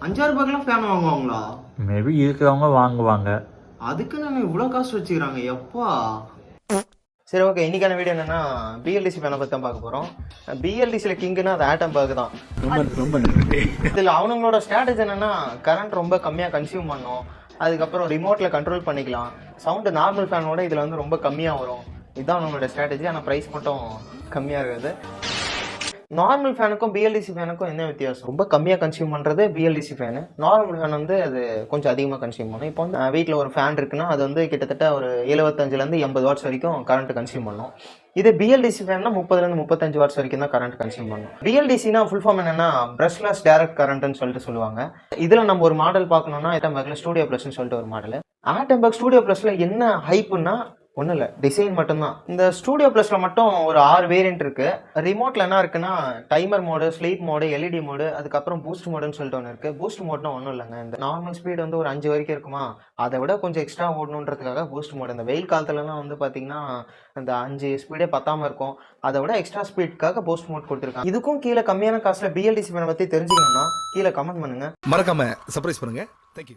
5,000 fan வாங்குவாங்களா? Maybe இருக்கிறவங்க வாங்குவாங்க. அதுக்கு நான் இவ்வளோ காசு வச்சுக்கிறாங்க எப்பா? சரி, ஓகே. இன்னைக்கான வீடியோ என்னன்னா பிஎல்டிசி ஃபேனை பற்றி தான் பார்க்க போகிறோம். பிஎல்டிசியில் கிங்குன்னா அது ஆட்டம்பர்க் தான். ரொம்ப இதில் அவங்களோட ஸ்ட்ராட்டஜி என்னன்னா கரண்ட் ரொம்ப கம்மியாக கன்சியூம் பண்ணும். அதுக்கப்புறம் ரிமோட்டில் கண்ட்ரோல் பண்ணிக்கலாம். சவுண்டு நார்மல் ஃபேனோட இதில் வந்து ரொம்ப கம்மியாக வரும். இதுதான் அவங்களோட ஸ்ட்ராட்டஜி. ஆனால் ப்ரைஸ் மட்டும் கம்மியாக இருக்குது. நார்மல் ஃபேனுக்கும் பிஎல்டிசி ஃபேனுக்கும் என்ன வித்தியாசம்? ரொம்ப கம்மியாக கன்சியூம் பண்ணுறது பிஎல்டிசி ஃபேனு. நார்மல் ஃபேன் வந்து அது கொஞ்சம் அதிகமாக கன்சியூம் பண்ணும். இப்போ வந்து வீட்டில் ஒரு ஃபேன் இருக்குன்னா அது வந்து கிட்டத்தட்ட ஒரு 75லேருந்து 80 வாட்ஸ் வரைக்கும் கரண்ட் கன்சியூம் பண்ணும். இது பிஎல்டிசி ஃபேன்னா 30லேருந்து 35 வாட்ஸ் வரைக்கும் தான் கரண்ட் கன்சியூம் பண்ணும். பிஎல்டிசினா ஃபுல் ஃபார்ம் என்னன்னா பிரஷ்லெஸ் டைரக்ட் கரண்ட்னு சொல்லிட்டு சொல்லுவாங்க. இதில் நம்ம ஒரு மாடல் பார்க்கணும்னா ஆட்டம்பர்க்ல ஸ்டூடியோ ப்ளஸ்ன்னு சொல்லிட்டு ஒரு மாடல். ஆட்டம்பர்க் ஸ்டூடியோ ப்ளஸ்ல என்ன ஹைப்புன்னா ஒன்றும் இல்லை, டிசைன் மட்டும்தான். இந்த ஸ்டூடியோ ப்ளஸில் மட்டும் ஒரு 6 வேரியன்ட் இருக்குது. ரிமோட்டில் என்ன இருக்குன்னா timer mode, sleep mode, LED mode, அதுக்கப்புறம் பூஸ்ட் மோடுன்னு சொல்லிட்டு ஒன்று இருக்குது. பூஸ்ட் மோட்னா ஒன்றும் இல்லைங்க, இந்த நார்மல் ஸ்பீடு வந்து ஒரு 5 வரைக்கும் இருக்குமா, அதை விட கொஞ்சம் எக்ஸ்ட்ரா ஓடணுன்றதுக்காக பூஸ்ட் மோடு. இந்த வெயில் காலத்துலலாம் வந்து பார்த்தீங்கன்னா அந்த 5 ஸ்பீடே பத்தாமல் இருக்கும். அதை விட எக்ஸ்ட்ரா ஸ்பீடுக்காக பூஸ்ட் மோட் கொடுத்துருக்காங்க. இதுக்கும் கீழே கம்மியான காசில் பிஎல்டிசி ஃபேனை பற்றி தெரிஞ்சுக்கணும்னா கீழே கமெண்ட் பண்ணுங்கள். மறக்காம சர்ப்ரைஸ் பண்ணுங்க. தேங்க்யூ.